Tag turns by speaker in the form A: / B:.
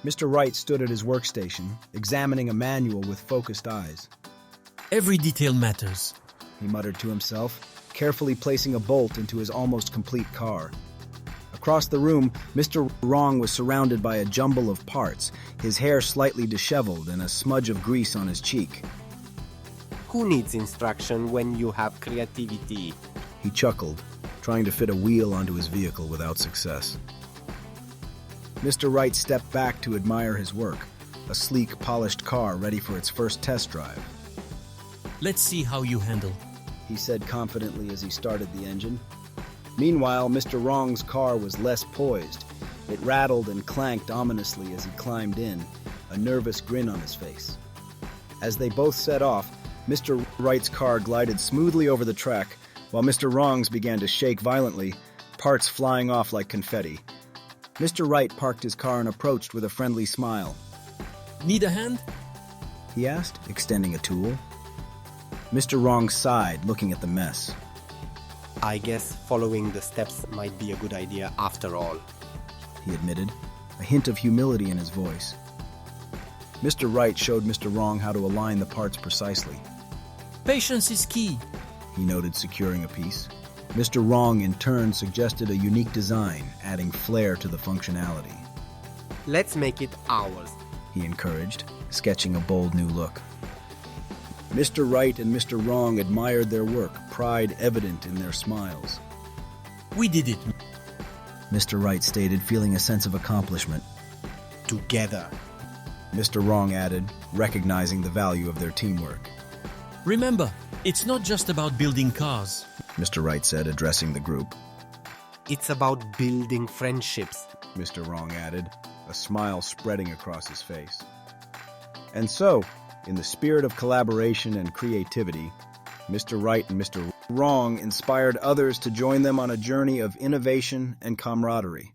A: Mr. Wright stood at his workstation, examining a manual with focused eyes.
B: Every detail matters.
A: He muttered to himself, carefully placing a bolt into his almost complete car. Across the room, Mr. Wrong was surrounded by a jumble of parts, his hair slightly disheveled and a smudge of grease on his cheek.
C: Who needs instruction when you have creativity?
A: He chuckled, trying to fit a wheel onto his vehicle without success. Mr. Wright stepped back to admire his work, a sleek, polished car ready for its first test drive.
B: Let's see how you handle.
A: He said confidently as he started the engine. Meanwhile, Mr. Wrong's car was less poised. It rattled and clanked ominously as he climbed in, a nervous grin on his face. As they both set off, Mr. Wright's car glided smoothly over the track, while Mr. Wrong's began to shake violently, parts flying off like confetti. Mr. Wright parked his car and approached with a friendly smile.
B: Need a hand?
A: He asked, extending a tool. Mr. Wrong sighed, looking at the mess.
C: I guess following the steps might be a good idea after all,
A: he admitted, a hint of humility in his voice. Mr. Wright showed Mr. Wrong how to align the parts precisely.
B: Patience is key,
A: he noted, securing a piece. Mr. Wrong, in turn, suggested a unique design, adding flair to the functionality.
C: Let's make it ours,
A: he encouraged, sketching a bold new look. Mr. Wright and Mr. Wrong admired their work, pride evident in their smiles.
B: We did it,
A: Mr. Wright stated, feeling a sense of accomplishment.
C: together.
A: Mr. Wrong added, recognizing the value of their teamwork.
B: Remember, it's not just about building cars.
A: Mr. Wright said, addressing the group.
C: It's about building friendships,
A: Mr. Wrong added, a smile spreading across his face. And so, in the spirit of collaboration and creativity, Mr. Wright and Mr. Wrong inspired others to join them on a journey of innovation and camaraderie.